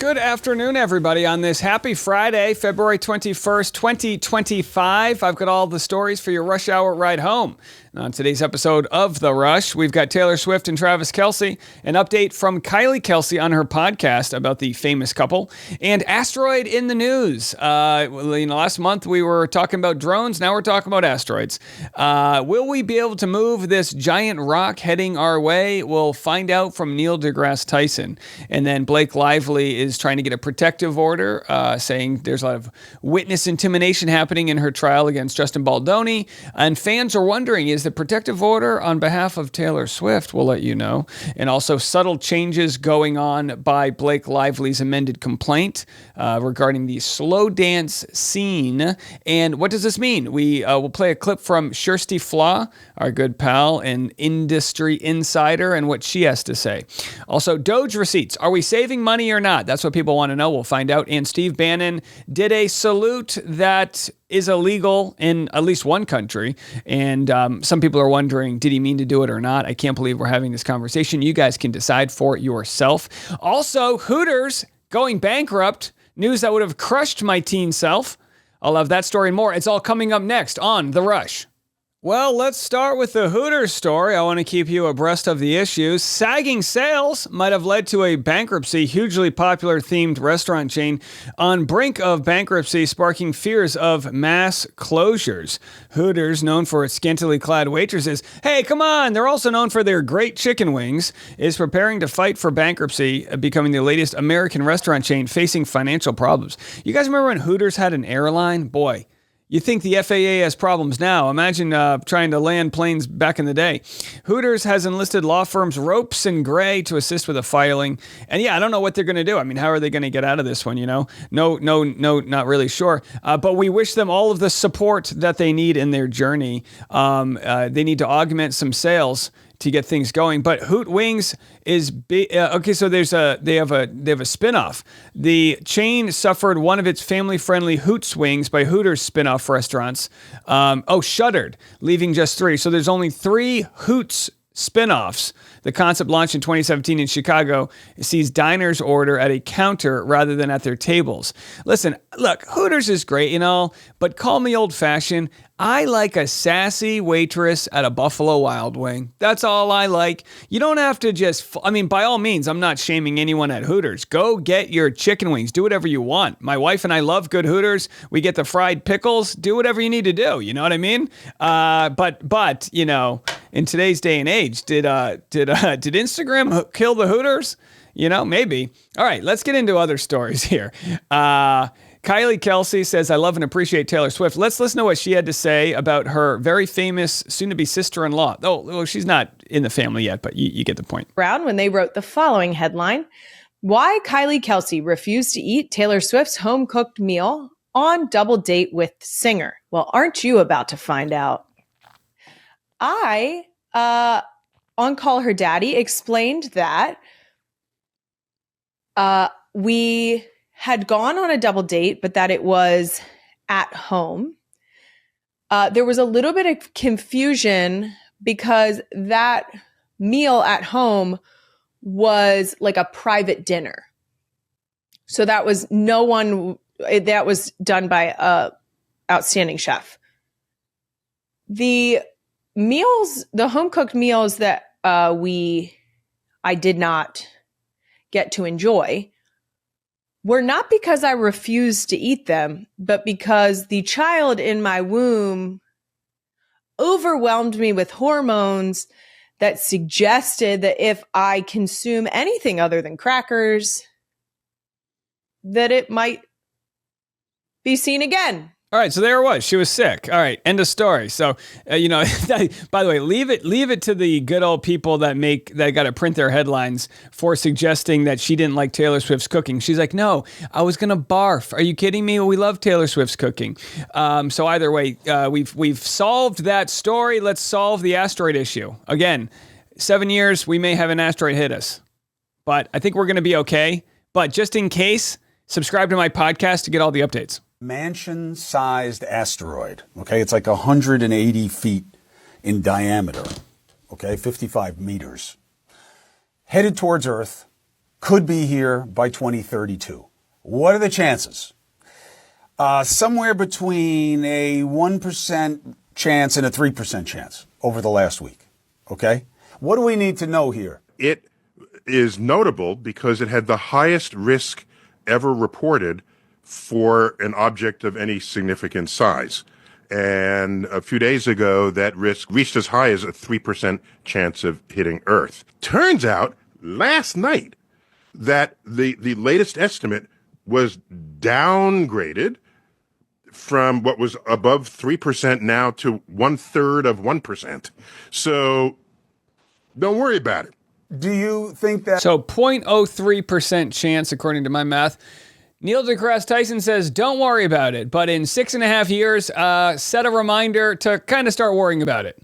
Good afternoon, everybody, on this happy Friday, February 21st, 2025. I've got all the stories for your rush hour ride home. And on today's episode of The Rush, we've got Taylor Swift and Travis Kelce, an update from Kylie Kelce on her podcast about the famous couple, and Asteroid in the news. Last month we were talking about drones, now we're talking about asteroids. Will we be able to move this giant rock heading our way? We'll find out from Neil deGrasse Tyson. And then Blake Lively is trying to get a protective order, saying there's a lot of witness intimidation happening in her trial against Justin Baldoni. And fans are wondering, is the protective order on behalf of Taylor Swift? We'll let you know. And also subtle changes going on by Blake Lively's amended complaint regarding the slow dance scene. And what does this mean? We will play a clip from Kirsty Flaw, our good pal and industry insider, and what she has to say. Also, DOGE receipts. Are we saving money or not? That's what people want to know. We'll find out. And Steve Bannon did a salute that is illegal in at least one country. And some people are wondering, did he mean to do it or not? I can't believe we're having this conversation. You guys can decide for yourself. Also, Hooters going bankrupt. News that would have crushed my teen self. I'll have that story and more. It's all coming up next on The Rush. Well, let's start with the Hooters story. I want to keep you abreast of the issues. Sagging sales might have led to a bankruptcy. Hugely popular themed restaurant chain on brink of bankruptcy, sparking fears of mass closures. Hooters, known for its scantily clad waitresses, hey, come on, they're also known for their great chicken wings, is preparing to fight for bankruptcy, becoming the latest American restaurant chain facing financial problems. You guys remember when Hooters had an airline? Boy. You think the FAA has problems now. Imagine trying to land planes back in the day. Hooters has enlisted law firms Ropes and Gray to assist with the filing. And yeah, I don't know what they're going to do. I mean, how are they going to get out of this one, you know? No, not really sure. But we wish them all of the support that they need in their journey. They need to augment some sales to get things going. But Hoot Wings is okay. So they have a spinoff. The chain suffered one of its family-friendly Hoots Wings by Hooters spinoff restaurants. Shuttered, leaving just 3. So there's only 3 Hoots spinoffs. The concept launched in 2017 in Chicago. It sees diners order at a counter rather than at their tables. Listen, look, Hooters is great and all, but call me old-fashioned. I like a sassy waitress at a Buffalo Wild Wing. That's all I like. You don't have to by all means, I'm not shaming anyone at Hooters. Go get your chicken wings. Do whatever you want. My wife and I love good Hooters. We get the fried pickles. Do whatever you need to do. You know what I mean? But you know, in today's day and age, did Instagram kill the Hooters? You know, maybe. All right, let's get into other stories here. Kylie Kelce says, I love and appreciate Taylor Swift. Let's listen to what she had to say about her very famous soon-to-be sister-in-law. Oh, she's not in the family yet, but you get the point. Brown, when they wrote the following headline, Why Kylie Kelce Refused to Eat Taylor Swift's Home-Cooked Meal on Double Date with Singer. Well, aren't you about to find out? I, on Call Her Daddy, explained that we had gone on a double date, but that it was at home. There was a little bit of confusion because that meal at home was like a private dinner. So that was that was done by a outstanding chef. The home cooked meals that I did not get to enjoy were not because I refused to eat them, but because the child in my womb overwhelmed me with hormones that suggested that if I consume anything other than crackers, that it might be seen again. All right, so there it was. She was sick. All right, end of story. So, by the way, leave it to the good old people that got to print their headlines for suggesting that she didn't like Taylor Swift's cooking. She's like, no, I was gonna barf. Are you kidding me? We love Taylor Swift's cooking. So either way, we've solved that story. Let's solve the asteroid issue. Again, 7 years, we may have an asteroid hit us, but I think we're gonna be okay. But just in case, subscribe to my podcast to get all the updates. Mansion-sized asteroid, okay? It's like 180 feet in diameter, okay? 55 meters. Headed towards Earth, could be here by 2032. What are the chances? Somewhere between a 1% chance and a 3% chance over the last week. Okay? What do we need to know here? It is notable because it had the highest risk ever reported for an object of any significant size. And a few days ago, that risk reached as high as a 3% chance of hitting Earth. Turns out, last night, that the latest estimate was downgraded from what was above 3% now to 1/3 of 1%. So don't worry about it. Do you think that... So 0.03% chance, according to my math. Neil deGrasse Tyson says, don't worry about it. But in 6.5 years, set a reminder to kind of start worrying about it.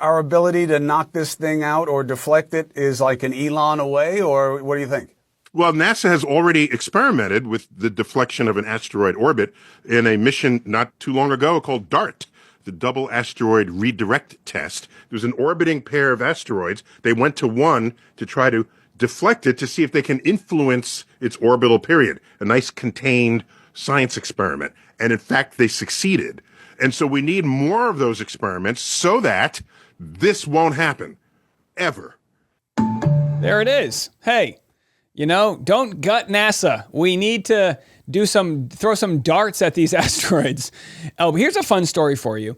Our ability to knock this thing out or deflect it is like an Elon away, or what do you think? Well, NASA has already experimented with the deflection of an asteroid orbit in a mission not too long ago called DART, the Double Asteroid Redirect Test. There was an orbiting pair of asteroids. They went to one to try to deflect it to see if they can influence its orbital period. A nice contained science experiment. And in fact, they succeeded. And so we need more of those experiments so that this won't happen. Ever. There it is. Hey, you know, don't gut NASA. We need to throw some darts at these asteroids. Oh, here's a fun story for you,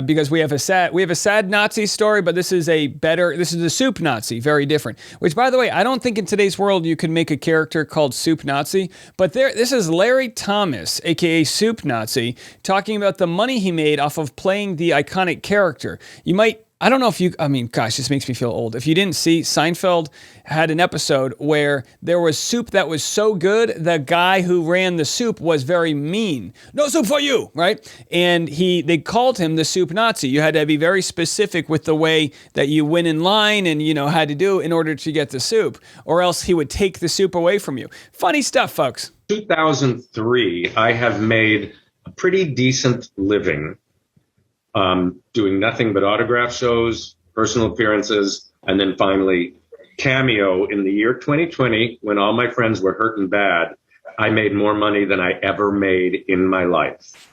because we have a sad Nazi story, but this is a soup Nazi, very different. Which, by the way, I don't think in today's world you can make a character called Soup Nazi, but this is Larry Thomas, aka Soup Nazi, talking about the money he made off of playing the iconic character. I don't know if gosh, this makes me feel old. If you didn't see, Seinfeld had an episode where there was soup that was so good, the guy who ran the soup was very mean. No soup for you, right? And they called him the Soup Nazi. You had to be very specific with the way that you went in line and, had to do in order to get the soup, or else he would take the soup away from you. Funny stuff, folks. 2003, I have made a pretty decent living doing nothing but autograph shows, personal appearances, and then finally Cameo in the year 2020, when all my friends were hurting bad. I made more money than I ever made in my life.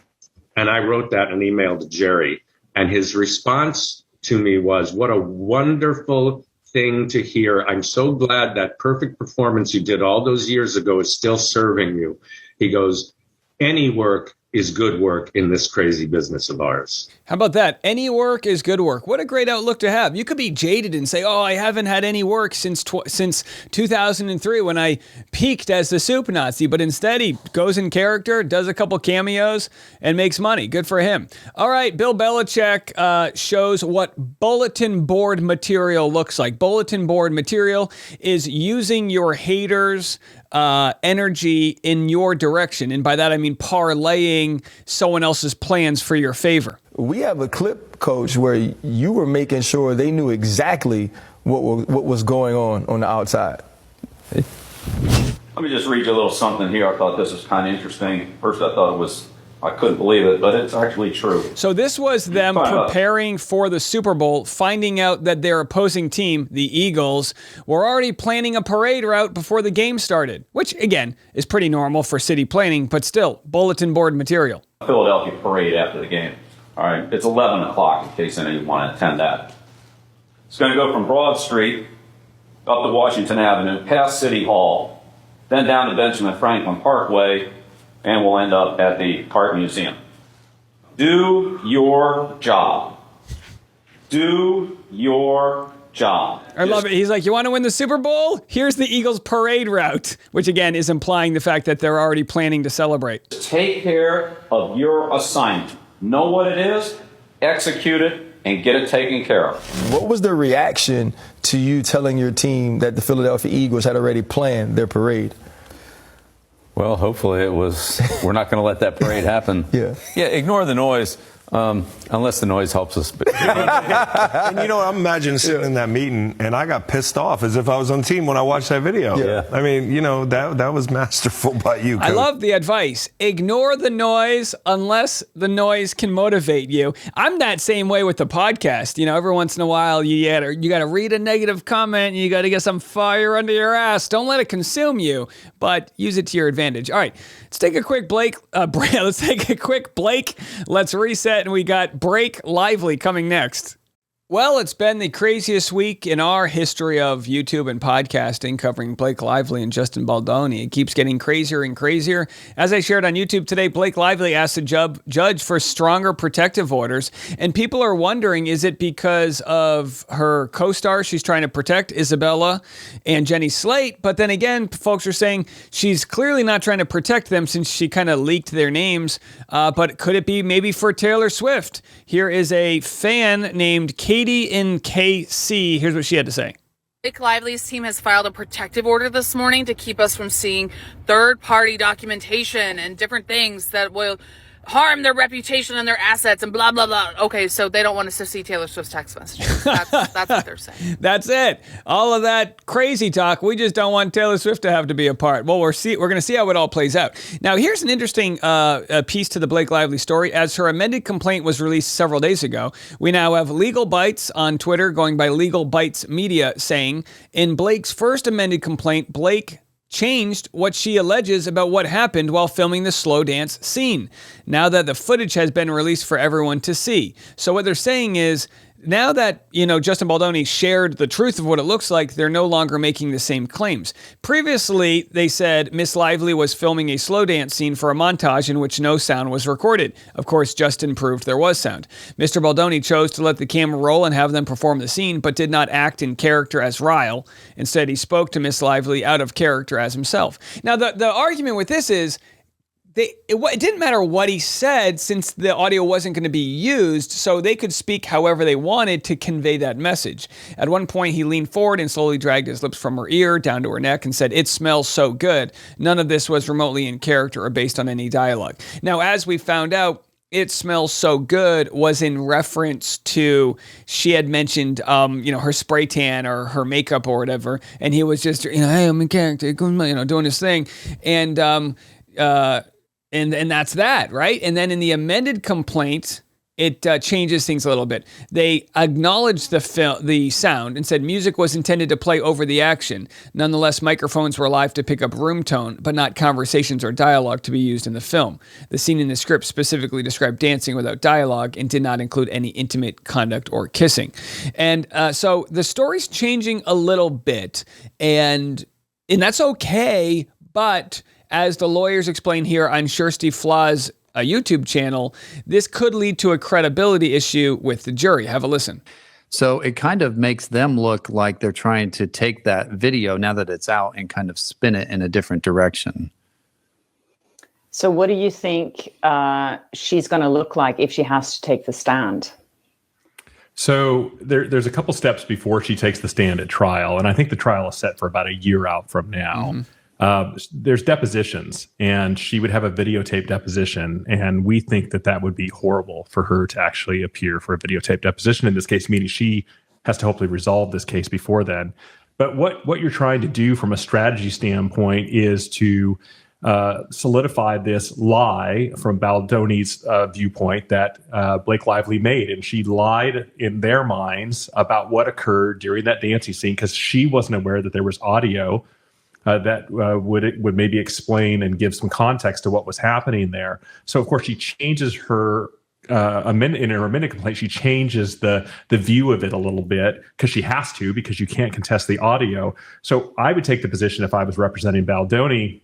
And I wrote that in an email to Jerry. And his response to me was, what a wonderful thing to hear. I'm so glad that perfect performance you did all those years ago is still serving you. He goes, any work is good work in this crazy business of ours. How about that? Any work is good work. What a great outlook to have. You could be jaded and say, oh, I haven't had any work since 2003 when I peaked as the Soup Nazi, but instead he goes in character, does a couple cameos, and makes money. Good for him. All right, Bill Belichick shows what bulletin board material looks like. Bulletin board material is using your haters' energy in your direction. And by that, I mean parlaying someone else's plans for your favor. We have a clip, Coach, where you were making sure they knew exactly what was going on the outside. Let me just read you a little something here. I thought this was kind of interesting. First, I couldn't believe it, but it's actually true. So this was them preparing for the Super Bowl, finding out that their opposing team, the Eagles, were already planning a parade route before the game started, which, again, is pretty normal for city planning, but still, bulletin board material. Philadelphia parade after the game. All right, it's 11 o'clock in case any of you want to attend that. It's going to go from Broad Street up to Washington Avenue, past City Hall, then down to Benjamin Franklin Parkway, and we'll end up at the Art Museum. Do your job. Do your job. I love it. He's like, you want to win the Super Bowl? Here's the Eagles parade route, which again is implying the fact that they're already planning to celebrate. Take care of your assignment. Know what it is, execute it, and get it taken care of. What was the reaction to you telling your team that the Philadelphia Eagles had already planned their parade? Well, hopefully it was, we're not going to let that parade happen. Yeah, ignore the noise. Unless the noise helps us. But And I'm imagining sitting in that meeting, and I got pissed off as if I was on the team when I watched that video. Yeah. I mean, that was masterful by you, Coach. I love the advice. Ignore the noise unless the noise can motivate you. I'm that same way with the podcast. Every once in a while, you got to read a negative comment, and you got to get some fire under your ass. Don't let it consume you, but use it to your advantage. All right, let's take a quick break. Let's reset, and we got Break Lively coming next. Well, it's been the craziest week in our history of YouTube and podcasting, covering Blake Lively and Justin Baldoni. It keeps getting crazier and crazier. As I shared on YouTube today, Blake Lively asked the judge for stronger protective orders, and people are wondering, is it because of her co-star she's trying to protect, Isabella and Jenny Slate? But then again, folks are saying she's clearly not trying to protect them since she kind of leaked their names. But could it be maybe for Taylor Swift? Here is a fan named Katie in KC. Here's what she had to say. Blake Lively's team has filed a protective order this morning to keep us from seeing third-party documentation and different things that will harm their reputation and their assets and blah, blah, blah. Okay, so they don't want us to see Taylor Swift's text messages. That's what they're saying. That's it. All of that crazy talk. We just don't want Taylor Swift to have to be a part. Well, we're going to see how it all plays out. Now, here's an interesting piece to the Blake Lively story. As her amended complaint was released several days ago, we now have Legal Bites on Twitter, going by Legal Bites Media, saying, in Blake's first amended complaint, Blake changed what she alleges about what happened while filming the slow dance scene, now that the footage has been released for everyone to see. So what they're saying is, now that, Justin Baldoni shared the truth of what it looks like, they're no longer making the same claims. Previously, they said Miss Lively was filming a slow dance scene for a montage in which no sound was recorded. Of course, Justin proved there was sound. Mr. Baldoni chose to let the camera roll and have them perform the scene, but did not act in character as Ryle. Instead, he spoke to Miss Lively out of character as himself. Now, the argument with this is, it didn't matter what he said since the audio wasn't going to be used, so they could speak however they wanted to convey that message. At one point, he leaned forward and slowly dragged his lips from her ear down to her neck and said, "It smells so good." None of this was remotely in character or based on any dialogue. Now, as we found out, "It smells so good" was in reference to, she had mentioned, her spray tan or her makeup or whatever, and he was just, hey, I'm in character, doing his thing, and that's that, right? And then in the amended complaint, it changes things a little bit. They acknowledged the sound and said music was intended to play over the action. Nonetheless, microphones were live to pick up room tone, but not conversations or dialogue to be used in the film. The scene in the script specifically described dancing without dialogue and did not include any intimate conduct or kissing. And so the story's changing a little bit, and that's okay, but as the lawyers explain here on Kirsty Flah's YouTube channel, this could lead to a credibility issue with the jury. Have a listen. So it kind of makes them look like they're trying to take that video now that it's out and kind of spin it in a different direction. So what do you think she's going to look like if she has to take the stand? So there's a couple steps before she takes the stand at trial, and I think the trial is set for about a year out from now. Mm-hmm. There's depositions, and she would have a videotape deposition, and we think that would be horrible for her to actually appear for a videotape deposition in this case, meaning she has to hopefully resolve this case before then. But what you're trying to do from a strategy standpoint is to solidify this lie from Baldoni's viewpoint that Blake Lively made, and she lied in their minds about what occurred during that dancing scene because she wasn't aware that there was audio that would maybe explain and give some context to what was happening there. So, of course, she changes her in her amended complaint. She changes the view of it a little bit because she has to, because you can't contest the audio. So, I would take the position, if I was representing Baldoni,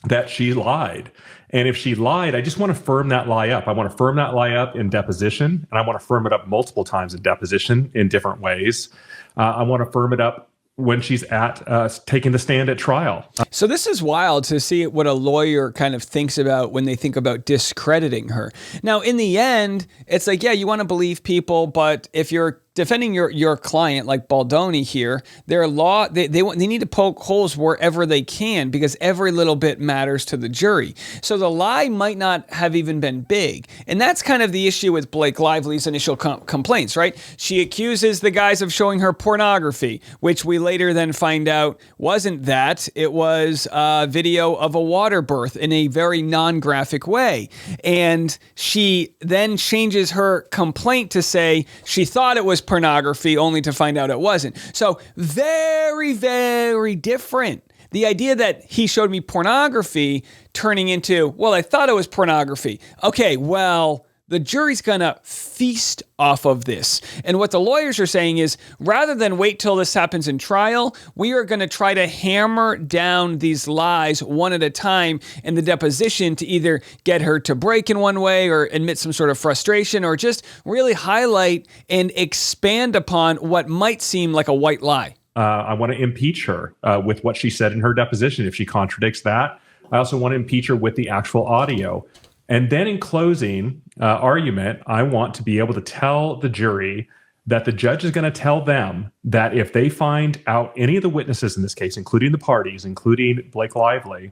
that she lied. And if she lied, I just want to firm that lie up. I want to firm that lie up in deposition, and I want to firm it up multiple times in deposition in different ways. I want to firm it up when she's at taking the stand at trial. So this is wild to see what a lawyer kind of thinks about when they think about discrediting her. Now, in the end, it's like, yeah, you want to believe people, but if you're defending your client like Baldoni here, their law, they need to poke holes wherever they can because every little bit matters to the jury. So the lie might not have even been big. And that's kind of the issue with Blake Lively's initial complaints, right? She accuses the guys of showing her pornography, which we later then find out wasn't that. It was a video of a water birth in a very non-graphic way. And she then changes her complaint to say she thought it was pornography only to find out it wasn't. So very, very different. The idea that he showed me pornography turning into, well, I thought it was pornography. Okay, well, the jury's gonna feast off of this. And what the lawyers are saying is, rather than wait till this happens in trial, we are gonna try to hammer down these lies one at a time in the deposition to either get her to break in one way or admit some sort of frustration or just really highlight and expand upon what might seem like a white lie. I want to impeach her with what she said in her deposition. If she contradicts that, I also want to impeach her with the actual audio. And then in closing argument, I want to be able to tell the jury that the judge is going to tell them that if they find out any of the witnesses in this case, including the parties, including Blake Lively,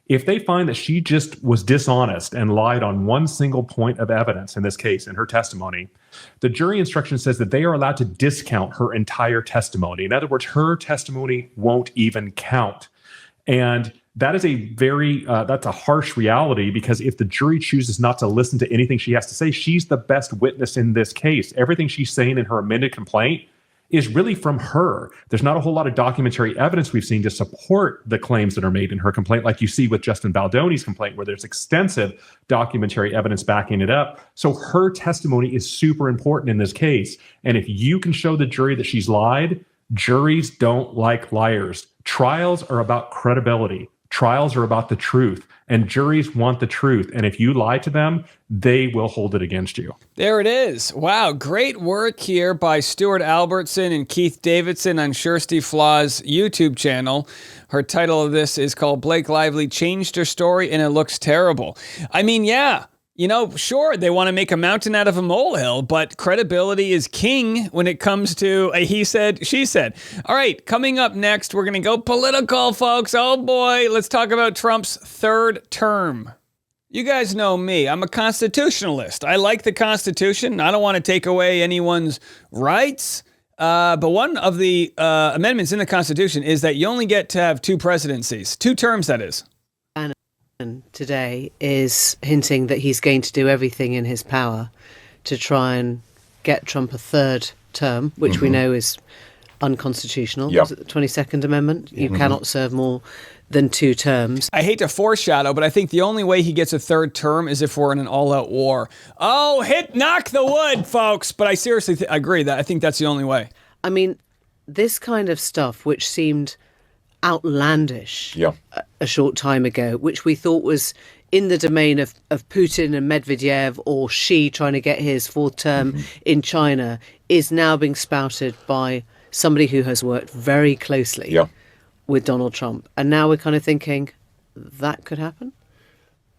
if they find that she just was dishonest and lied on one single point of evidence in this case, in her testimony, the jury instruction says that they are allowed to discount her entire testimony. In other words, her testimony won't even count. And that is that's a harsh reality because if the jury chooses not to listen to anything she has to say, she's the best witness in this case. Everything she's saying in her amended complaint is really from her. There's not a whole lot of documentary evidence we've seen to support the claims that are made in her complaint, like you see with Justin Baldoni's complaint, where there's extensive documentary evidence backing it up. So her testimony is super important in this case. And if you can show the jury that she's lied, juries don't like liars. Trials are about credibility. Trials are about the truth, and juries want the truth. And if you lie to them, they will hold it against you. There it is. Wow, great work here by Stuart Albertson and Keith Davidson on Kirsty Flaw's YouTube channel. Her title of this is called Blake Lively Changed Her Story and It Looks Terrible. I mean, yeah. You know, sure, they want to make a mountain out of a molehill, but credibility is king when it comes to a he said, she said. All right, coming up next, we're going to go political, folks. Oh boy, let's talk about Trump's third term. You guys know me. I'm a constitutionalist. I like the Constitution. I don't want to take away anyone's rights. But one of the amendments in the Constitution is that you only get to have two presidencies, 2 terms, that is. Today is hinting that he's going to do everything in his power to try and get Trump a third term, which we know is unconstitutional. Yep. Is it the 22nd Amendment? You cannot serve more than 2 terms. I hate to foreshadow, but I think the only way he gets a third term is if we're in an all-out war. Oh, knock the wood, folks. But I seriously agree that I think that's the only way. I mean, this kind of stuff, which seemed outlandish a short time ago, which we thought was in the domain of Putin and Medvedev or Xi trying to get his 4th term in China, is now being spouted by somebody who has worked very closely with Donald Trump. And now we're kind of thinking that could happen?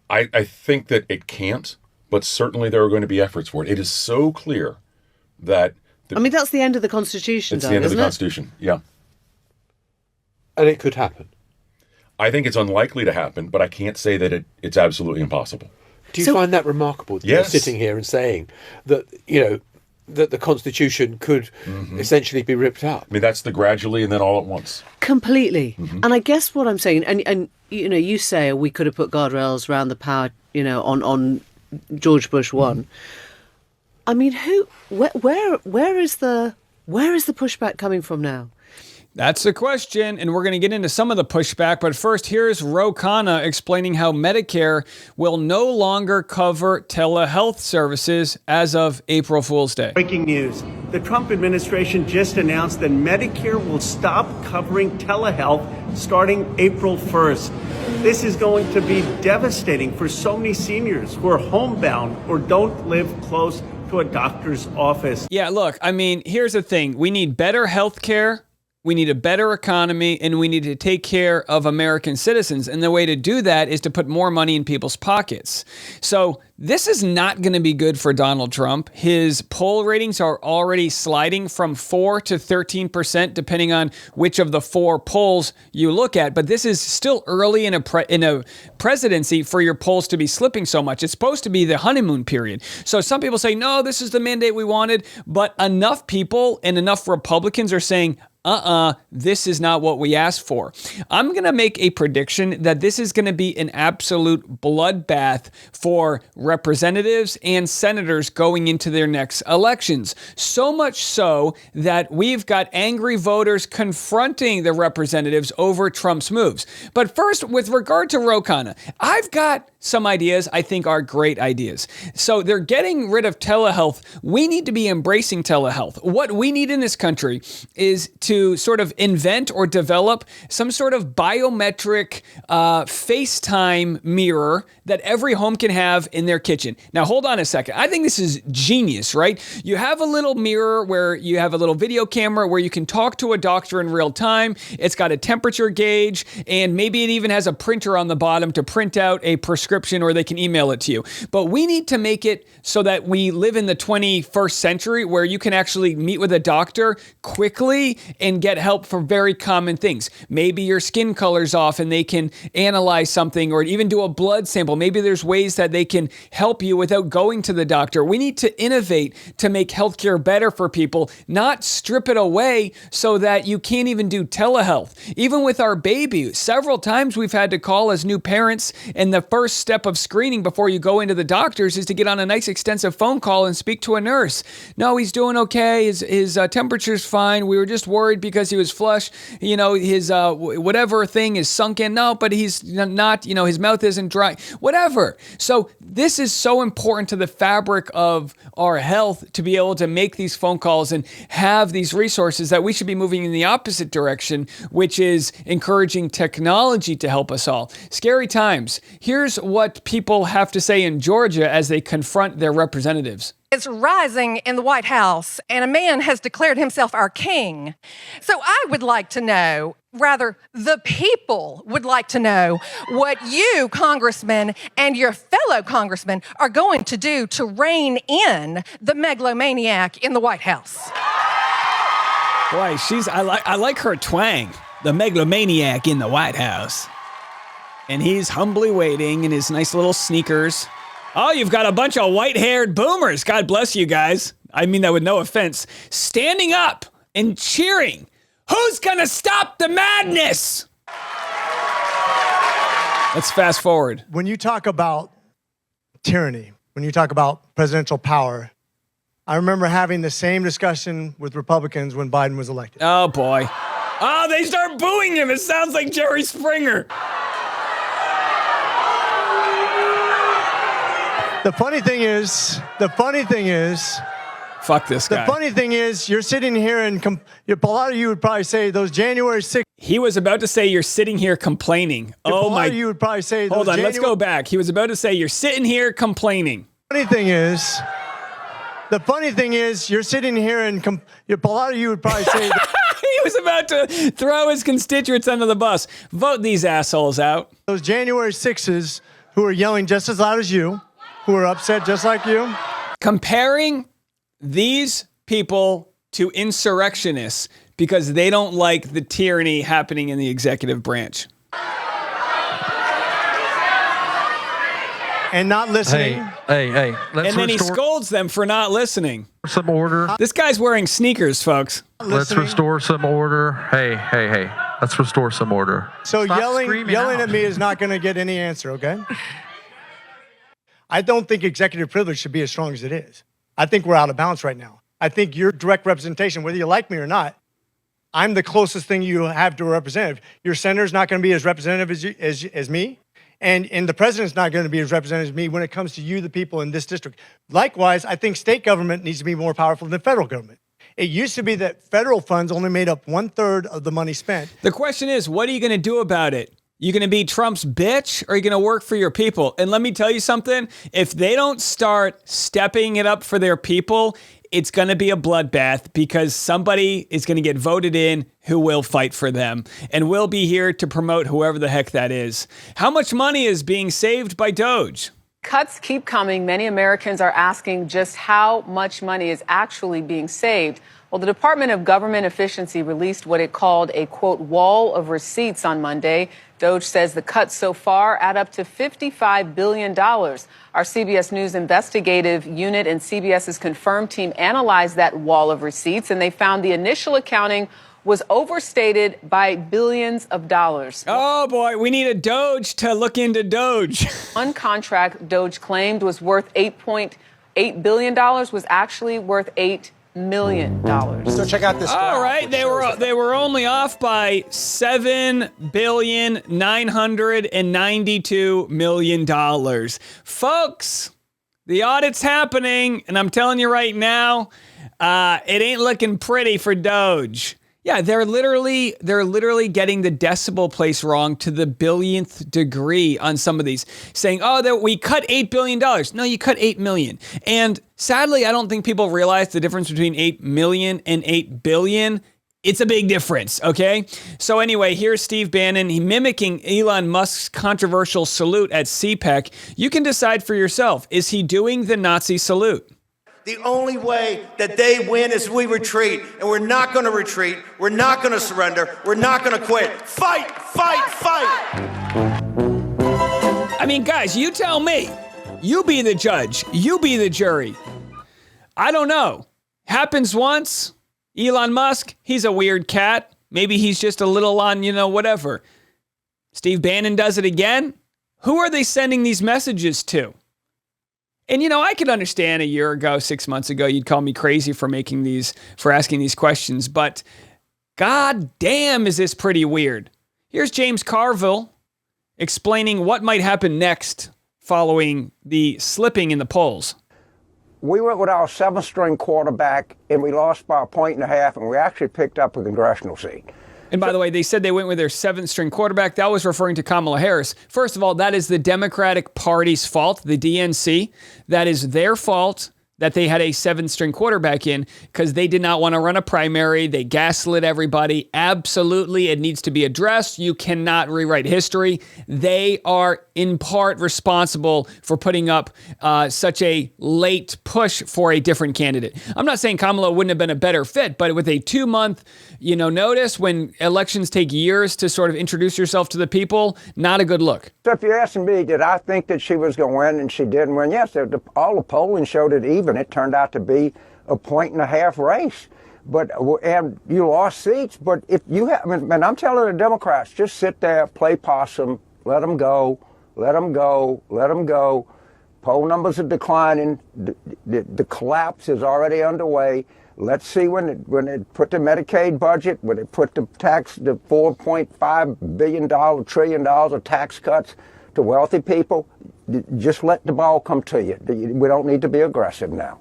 I think that it can't, but certainly there are going to be efforts for it. It is so clear that... I mean, that's the end of the Constitution, it's the end of the Constitution, And it could happen. I think it's unlikely to happen, but I can't say that it's absolutely impossible. Do you find that remarkable that you're sitting here and saying that, you know, that the Constitution could essentially be ripped up? I mean, that's the gradually and then all at once. Completely. And I guess what I'm saying, and you know, you say we could have put guardrails around the power, you know, on George Bush 1. I mean, where is the pushback coming from now? That's the question, and we're going to get into some of the pushback. But first, here's Ro Khanna explaining how Medicare will no longer cover telehealth services as of April Fool's Day. Breaking news. The Trump administration just announced that Medicare will stop covering telehealth starting April 1st. This is going to be devastating for so many seniors who are homebound or don't live close to a doctor's office. Yeah, look, I mean, here's the thing. We need better health care. we need a better economy, and we need to take care of American citizens. And the way to do that is to put more money in people's pockets. So this is not going to be good for Donald Trump. His poll ratings are already sliding from 4 to 13%, depending on which of the 4 polls you look at. But this is still early in a presidency for your polls to be slipping so much. It's supposed to be the honeymoon period. So some people say, no, this is the mandate we wanted. But enough people and enough Republicans are saying, this is not what we asked for. I'm going to make a prediction that this is going to be an absolute bloodbath for representatives and senators going into their next elections. So much so that we've got angry voters confronting the representatives over Trump's moves. But first, with regard to Ro Khanna, I've got some ideas I think are great ideas. So they're getting rid of telehealth. We need to be embracing telehealth. What we need in this country is to sort of invent or develop some sort of biometric FaceTime mirror that every home can have in their kitchen. Now, hold on a second. I think this is genius, right? You have a little mirror where you have a little video camera where you can talk to a doctor in real time. It's got a temperature gauge, and maybe it even has a printer on the bottom to print out a prescription, or they can email it to you. But we need to make it so that we live in the 21st century where you can actually meet with a doctor quickly and get help for very common things. Maybe your skin color's off and they can analyze something, or even do a blood sample. Maybe there's ways that they can help you without going to the doctor. We need to innovate to make healthcare better for people, not strip it away so that you can't even do telehealth. Even with our baby, several times we've had to call as new parents, and the first step of screening before you go into the doctors is to get on a nice extensive phone call and speak to a nurse. No, he's doing okay. His temperature's fine. We were just worried because he was flush. His whatever thing is sunk in. No, but he's not, his mouth isn't dry. Whatever. So this is so important to the fabric of our health to be able to make these phone calls and have these resources, that we should be moving in the opposite direction, which is encouraging technology to help us all. Scary times. Here's what people have to say in Georgia as they confront their representatives. It's rising in the White House, and a man has declared himself our king. So I would like to know, rather, the people would like to know what you, congressmen, and your fellow congressmen are going to do to rein in the megalomaniac in the White House. Boy, I like her twang. The megalomaniac in the White House. And he's humbly waiting in his nice little sneakers. Oh, you've got a bunch of white-haired boomers. God bless you guys. I mean that with no offense. Standing up and cheering. Who's gonna stop the madness? Let's fast forward. When you talk about tyranny, when you talk about presidential power, I remember having the same discussion with Republicans when Biden was elected. Oh, boy. Oh, they start booing him. It sounds like Jerry Springer. The funny thing is, fuck this guy. The funny thing is, you're sitting here and a lot of you would probably say those January 6th. He was about to say you're sitting here complaining. Oh my! You would probably say. Hold on, let's go back. He was about to say you're sitting here complaining. The funny thing is, you're sitting here and a lot of you would probably say. He was about to throw his constituents under the bus. Vote these assholes out. Those January 6s who are yelling just as loud as you, who are upset just like you. Comparing these people to insurrectionists because they don't like the tyranny happening in the executive branch. And not listening. Hey. And then he scolds them for not listening. Some order. This guy's wearing sneakers, folks. Let's restore some order. Hey. Let's restore some order. So yelling at me is not going to get any answer, okay? I don't think executive privilege should be as strong as it is. I think we're out of balance right now. I think your direct representation, whether you like me or not, I'm the closest thing you have to a representative. Your senator's not going to be as representative as me, and the president's not going to be as representative as me when it comes to you, the people in this district. Likewise, I think state government needs to be more powerful than federal government. It used to be that federal funds only made up 1/3 of the money spent. The question is, what are you going to do about it? You going to be Trump's bitch, or are you going to work for your people? And let me tell you something. If they don't start stepping it up for their people, it's going to be a bloodbath because somebody is going to get voted in who will fight for them. And we'll be here to promote whoever the heck that is. How much money is being saved by DOGE? Cuts keep coming. Many Americans are asking just how much money is actually being saved. Well, the Department of Government Efficiency released what it called a, quote, wall of receipts on Monday. DOGE says the cuts so far add up to $55 billion. Our CBS News investigative unit and CBS's Confirmed team analyzed that wall of receipts, and they found the initial accounting was overstated by billions of dollars. Oh, boy, we need a DOGE to look into DOGE. One contract DOGE claimed was worth $8.8 billion was actually worth $8 million. So check out this. All right, they were only off by $7,992,000,000. Folks, the audit's happening, and I'm telling you right now, it ain't looking pretty for DOGE. Yeah, they're literally getting the decimal place wrong to the billionth degree on some of these, saying, oh, we cut $8 billion. No, you cut $8 million. And sadly, I don't think people realize the difference between 8 million and 8 billion. It's a big difference, okay? So anyway, here's Steve Bannon. He mimicking Elon Musk's controversial salute at CPEC. You can decide for yourself. Is he doing the Nazi salute? The only way that they win is we retreat, and we're not going to retreat. We're not going to surrender. We're not going to quit. Fight, fight, fight. I mean, guys, you tell me. You be the judge. You be the jury. I don't know. Happens once. Elon Musk, he's a weird cat. Maybe he's just a little on, whatever. Steve Bannon does it again. Who are they sending these messages to? And, I could understand a year ago, 6 months ago, you'd call me crazy for asking these questions, but god damn, is this pretty weird. Here's James Carville explaining what might happen next following the slipping in the polls. We went with our 7th-string quarterback, and we lost by 1.5 points, and we actually picked up a congressional seat. And by the way, they said they went with their 7th-string quarterback. That was referring to Kamala Harris. First of all, that is the Democratic Party's fault, the DNC. That is their fault that they had a 7th-string quarterback in because they did not want to run a primary. They gaslit everybody. Absolutely, it needs to be addressed. You cannot rewrite history. They are in part responsible for putting up such a late push for a different candidate. I'm not saying Kamala wouldn't have been a better fit, but with a 2-month, notice when elections take years to sort of introduce yourself to the people, not a good look. So if you're asking me, did I think that she was going to win and she didn't win? Yes, all the polling showed it even. It turned out to be a 1.5 point race. And you lost seats. But if you have, and I'm telling the Democrats, just sit there, play possum, let them go, let them go, let them go. Poll numbers are declining. The collapse is already underway. Let's see when they put the Medicaid budget, when they put the $4.5 billion, trillion of tax cuts to wealthy people, just let the ball come to you. We don't need to be aggressive now.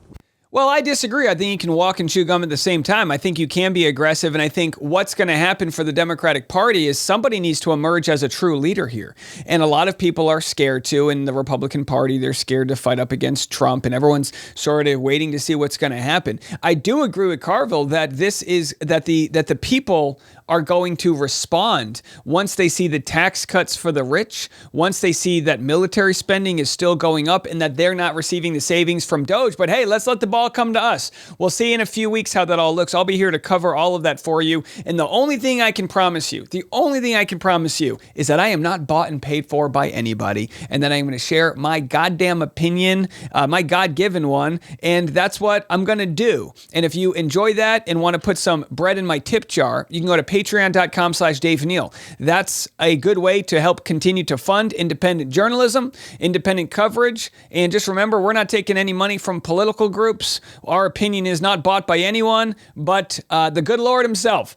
Well, I disagree. I think you can walk and chew gum at the same time. I think you can be aggressive, and I think what's going to happen for the Democratic Party is somebody needs to emerge as a true leader here. And a lot of people are scared to. In the Republican Party, they're scared to fight up against Trump, and everyone's sort of waiting to see what's going to happen. I do agree with Carville that the people are going to respond once they see the tax cuts for the rich, once they see that military spending is still going up and that they're not receiving the savings from DOGE. But hey, let's let the ball come to us. We'll see in a few weeks how that all looks. I'll be here to cover all of that for you. And the only thing I can promise you is that I am not bought and paid for by anybody, and that I'm going to share my goddamn opinion, my God-given one, and that's what I'm going to do. And if you enjoy that and want to put some bread in my tip jar, you can go to patreon.com/Dave Neal. That's a good way to help continue to fund independent journalism, independent coverage. And just remember, we're not taking any money from political groups. Our opinion is not bought by anyone but the good Lord himself.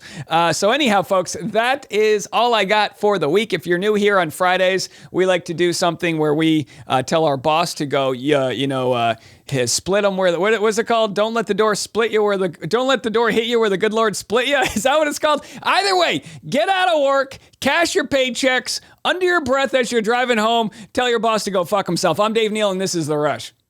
So anyhow, folks, that is all I got for the week. If you're new here on Fridays, we like to do something where we tell our boss to go, split them where what's it called? Don't let the door split you don't let the door hit you where the good Lord split you. Is that what it's called? Either way, get out of work, cash your paychecks under your breath as you're driving home. Tell your boss to go fuck himself. I'm Dave Neal, and this is The Rush.